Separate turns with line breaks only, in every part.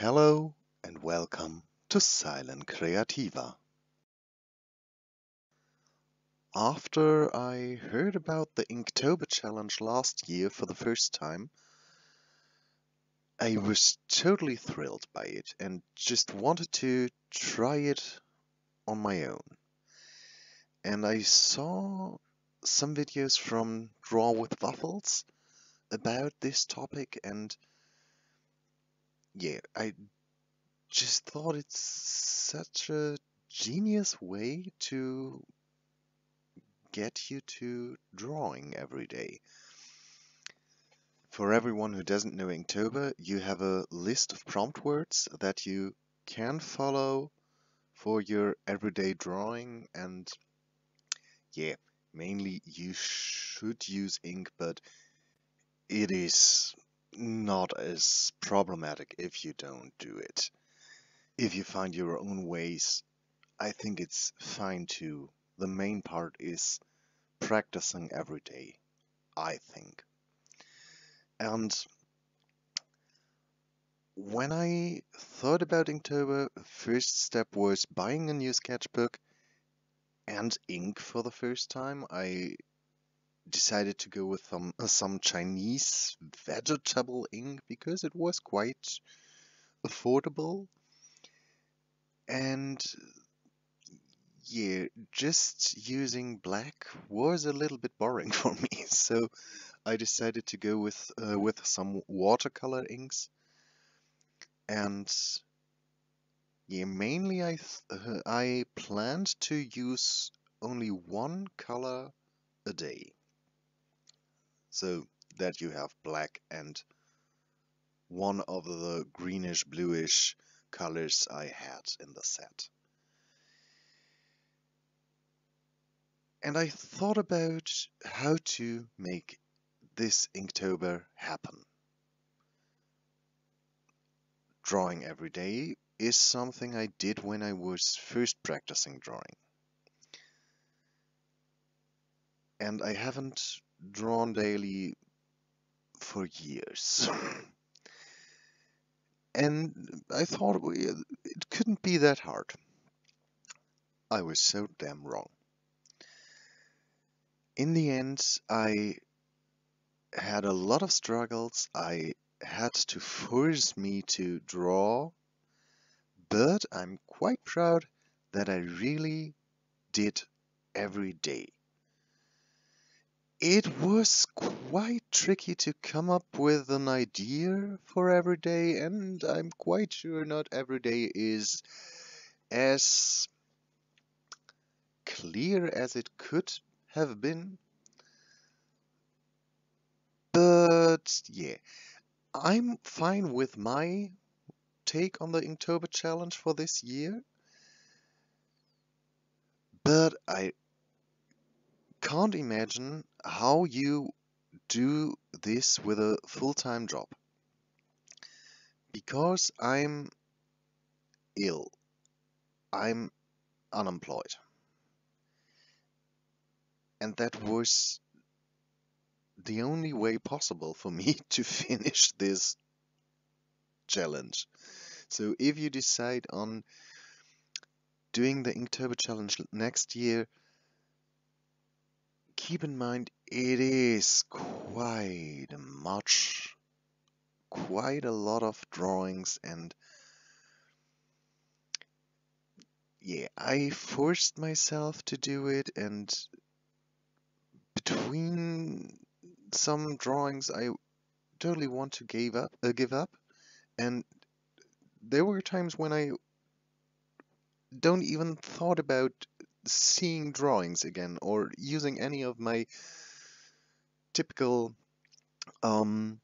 Hello and welcome to Silent Creativa. After I heard about the Inktober challenge last year for the first time, I was totally thrilled by it and just wanted to try it on my own. And I saw some videos from Draw with Waffles about this topic, and I just thought it's such a genius way to get you to drawing every day. For everyone who doesn't know Inktober, you have a list of prompt words that you can follow for your everyday drawing, and yeah, mainly you should use ink, but it is not as problematic if you don't do it. If you find your own ways, I think it's fine too. The main part is practicing every day, I think. And when I thought about Inktober, first step was buying a new sketchbook and ink for the first time. I decided to go with some Chinese vegetable ink because it was quite affordable. And yeah, just using black was a little bit boring for me, so I decided to go with some watercolor inks. And yeah, mainly I planned to use only one color a day, so that you have black and one of the greenish bluish colors I had in the set. And I thought about how to make this Inktober happen. Drawing every day is something I did when I was first practicing drawing. And I haven't drawn daily for years. And I thought it couldn't be that hard. I was so damn wrong. In the end, I had a lot of struggles. I had to force me to draw, but I'm quite proud that I really did every day. It was quite tricky to come up with an idea for every day, and I'm quite sure not every day is as clear as it could have been. But yeah, I'm fine with my take on the Inktober challenge for this year, but I can't imagine how you do this with a full-time job. Because I'm ill, I'm unemployed, and that was the only way possible for me to finish this challenge. So if you decide on doing the Inktober challenge next year, keep in mind it is quite a lot of drawings, and yeah, I forced myself to do it, and between some drawings I totally want to give up, and there were times when I don't even thought about seeing drawings again or using any of my typical um,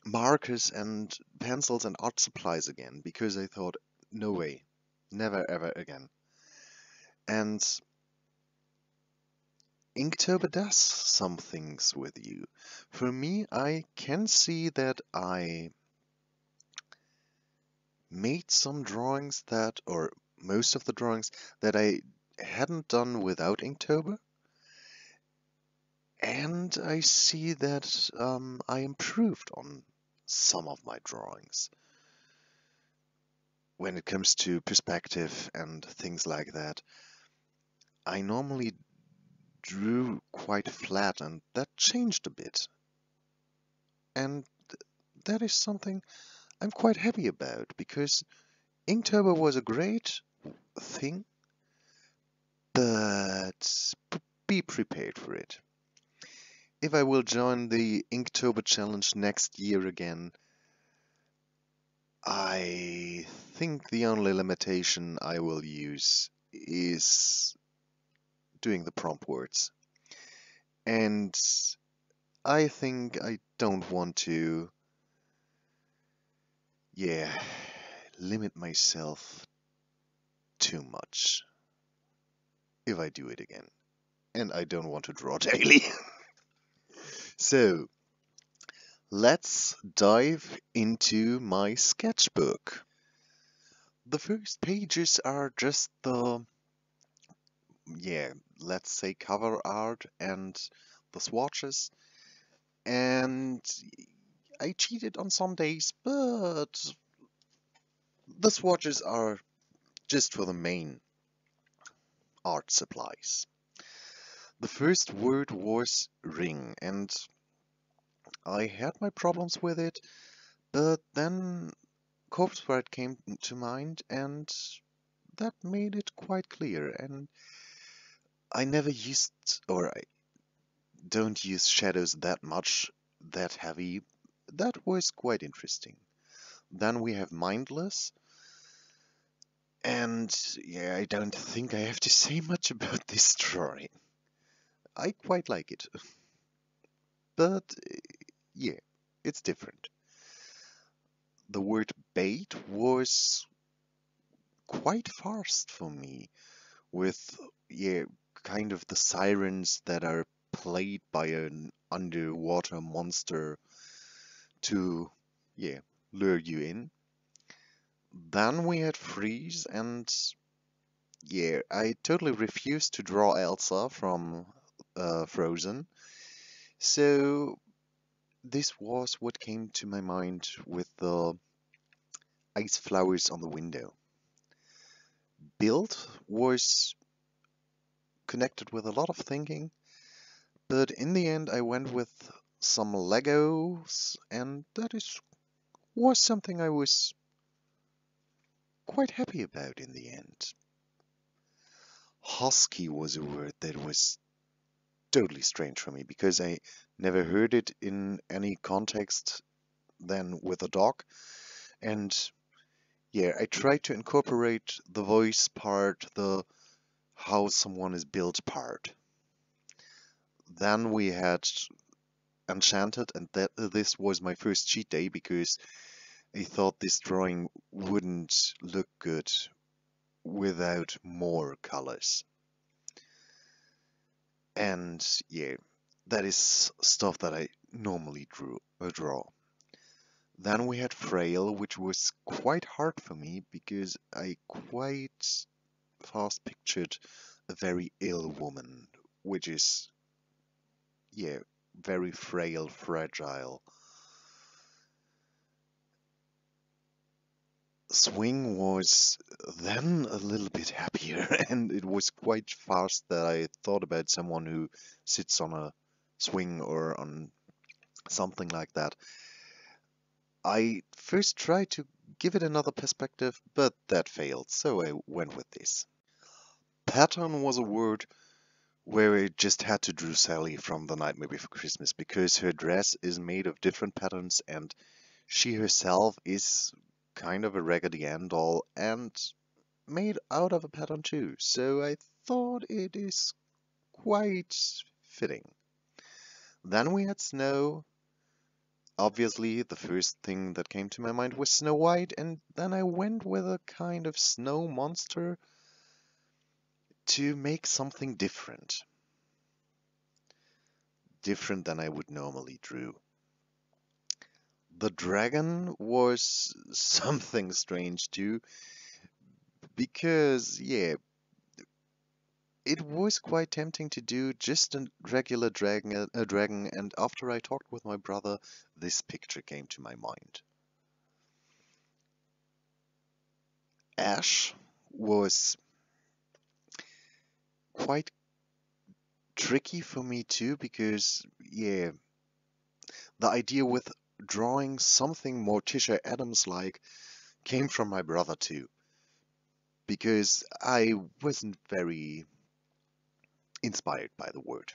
markers and pencils and art supplies again, because I thought, no way, never ever again. And Inktober does some things with you. For me, I can see that I made some drawings that, or most of the drawings that I hadn't done without Inktober. And I see that I improved on some of my drawings. when it comes to perspective and things like that, I normally drew quite flat, and that changed a bit. And that is something I'm quite happy about, because Inktober was a great thing, but be prepared for it. If I will join the Inktober challenge next year again, I think the only limitation I will use is doing the prompt words. And I think I don't want to, yeah, limit myself too much if I do it again. And I don't want to draw daily. So, let's dive into my sketchbook. The first pages are just the, yeah, let's say cover art and the swatches. And I cheated on some days, but the swatches are just for the main art supplies. The first word was ring, and I had my problems with it, but then corpse bride came to mind, and that made it quite clear. And I never used, or I don't use shadows that much, that heavy. That was quite interesting. Then we have mindless, and yeah, I don't think I have to say much about this drawing. I quite like it, but yeah, it's different. The word bait was quite fast for me, with, yeah, kind of the sirens that are played by an underwater monster to, yeah, lure you in. Then we had freeze, and yeah, I totally refused to draw Elsa from Frozen. So this was what came to my mind with the ice flowers on the window. Build was connected with a lot of thinking, but in the end I went with some Legos, and that is was something I was quite happy about in the end. Husky was a word that was totally strange for me, because I never heard it in any context than with a dog. And yeah, I tried to incorporate the voice part, the how someone is built part. Then we had Enchanted, and this was my first cheat day, because I thought this drawing wouldn't look good without more colors. And yeah, that is stuff that I normally draw. Then we had Frail, which was quite hard for me, because I quite fast pictured a very ill woman, which is, yeah, very frail, fragile. Swing was then a little bit happier, and it was quite fast that I thought about someone who sits on a swing or on something like that. I first tried to give it another perspective, but that failed, so I went with this. Pattern was a word where I just had to draw Sally from The Nightmare Before Christmas, because her dress is made of different patterns, and she herself is kind of a Raggedy Ann doll and made out of a pattern too, so I thought it is quite fitting. Then we had Snow. Obviously, the first thing that came to my mind was Snow White, and then I went with a kind of snow monster to make something different. Different than I would normally draw. The dragon was something strange too, because, yeah, it was quite tempting to do just a regular dragon, and after I talked with my brother, this picture came to my mind. Ash was quite tricky for me too because, yeah, the idea with drawing something Morticia Adams like came from my brother too, because I wasn't very inspired by the word.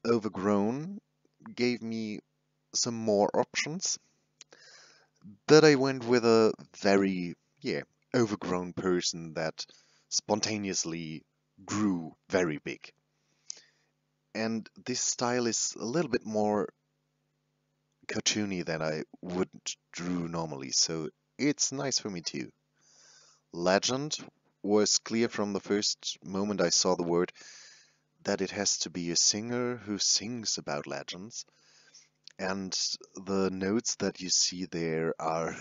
Overgrown gave me some more options, but I went with a very, yeah, overgrown person that spontaneously grew very big. And this style is a little bit more cartoony than I would drew normally, so it's nice for me too. Legend was clear from the first moment I saw the word that it has to be a singer who sings about legends, and the notes that you see there are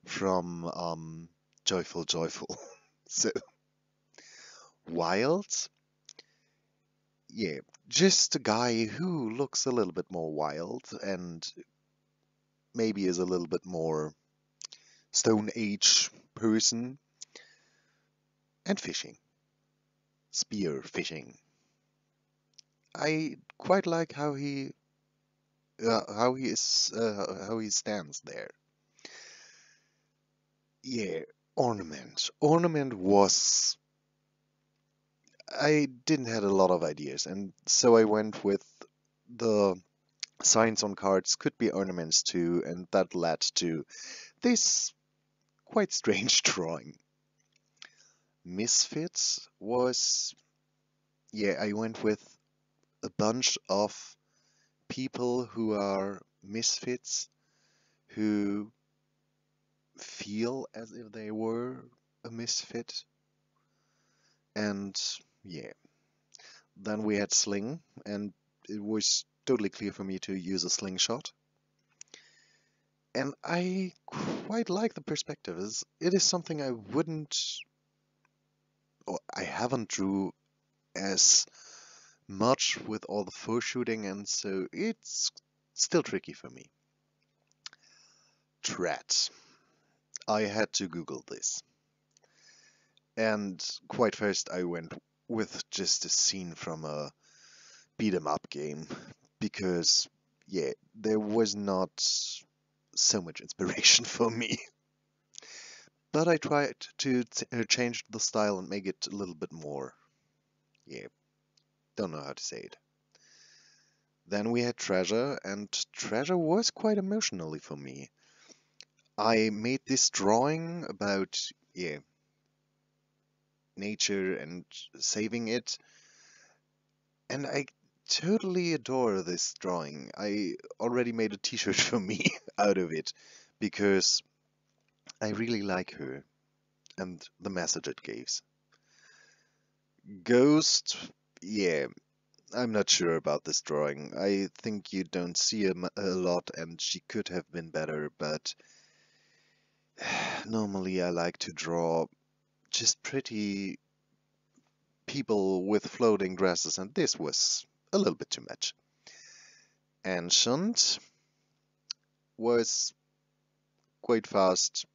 from Joyful Joyful. So, Wild, yeah, just a guy who looks a little bit more wild and maybe is a little bit more Stone Age person, and fishing, spear fishing. I quite like how he stands there. Yeah, ornament. Ornament was I didn't had a lot of ideas, and so I went with the signs on cards could be ornaments too, and that led to this quite strange drawing. Misfits was, yeah, I went with a bunch of people who are misfits who feel as if they were a misfit. And yeah, then we had sling, and it was totally clear for me to use a slingshot. And I quite like the perspective. It is something I wouldn't, or I haven't drew as much with all the fur shooting, and so it's still tricky for me. Threat. I had to Google this. And quite first I went with just a scene from a beat 'em up game because, yeah, there was not so much inspiration for me. But I tried to change the style and make it a little bit more, yeah, don't know how to say it. Then we had Treasure, and Treasure was quite emotionally for me. I made this drawing about, yeah, nature and saving it, and I totally adore this drawing. I already made a t-shirt for me out of it because I really like her and the message it gives. Ghost, yeah, I'm not sure about this drawing. I think you don't see a lot and she could have been better, but normally I like to draw just pretty people with floating dresses, and this was a little bit too much. Ancient was quite fast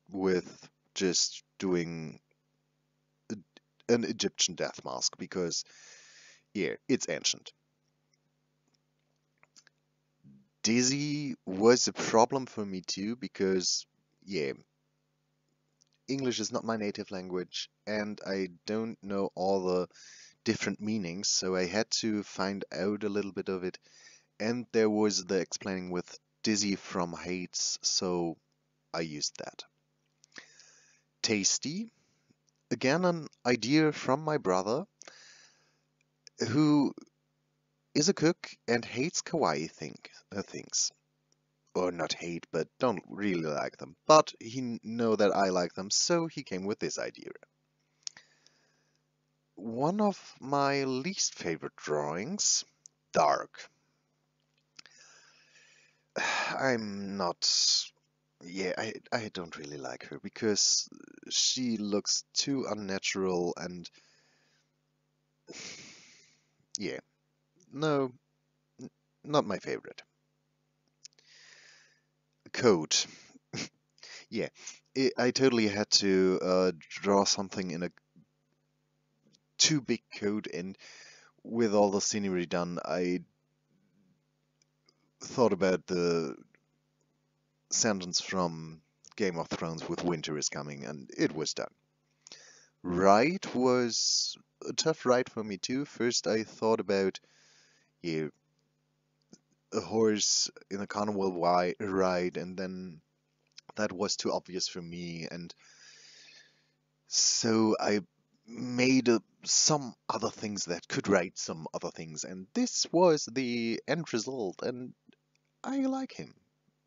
with just doing an Egyptian death mask because, yeah, it's ancient. Dizzy was a problem for me too because, yeah, English is not my native language and I don't know all the different meanings, so I had to find out a little bit of it. And there was the explaining with dizzy from heights, so I used that. Tasty, again, an idea from my brother, who is a cook and hates kawaii things. Or not hate, but don't really like them. But he know that I like them, so he came with this idea. One of my least favorite drawings, Dark. I'm not. Yeah, I don't really like her because she looks too unnatural and yeah, no, not my favorite. Code. Yeah, I totally had to draw something in a too big code, and with all the scenery done, I thought about the sentence from Game of Thrones with winter is coming, and it was done. Ride was a tough ride for me too. First, I thought about, yeah, a horse in a carnival ride, and then that was too obvious for me, and so I made some other things that could write some other things, and this was the end result, and I like him.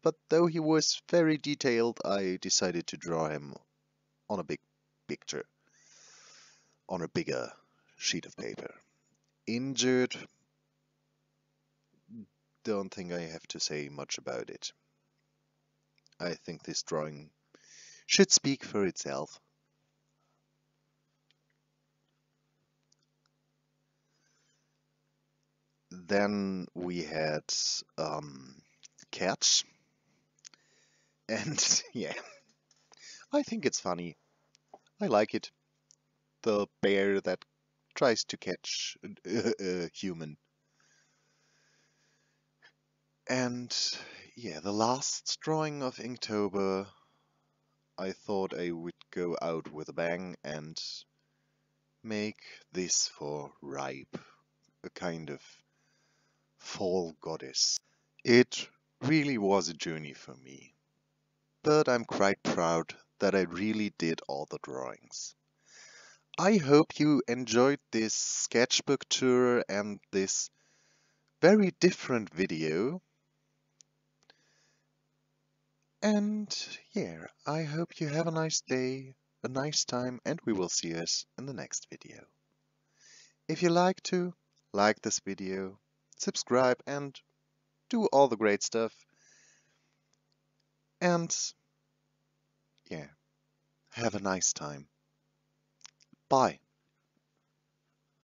But though he was very detailed, I decided to draw him on a big picture, on a bigger sheet of paper. Injured, don't think I have to say much about it. I think this drawing should speak for itself. Then we had cats, and yeah, I think it's funny. I like it. The bear that tries to catch a human. And yeah, the last drawing of Inktober, I thought I would go out with a bang and make this for Ripe, a kind of fall goddess. It really was a journey for me, but I'm quite proud that I really did all the drawings. I hope you enjoyed this sketchbook tour and this very different video. And yeah, I hope you have a nice day, a nice time, and we will see us in the next video. If you like this video, subscribe and do all the great stuff. And yeah, have a nice time. Bye.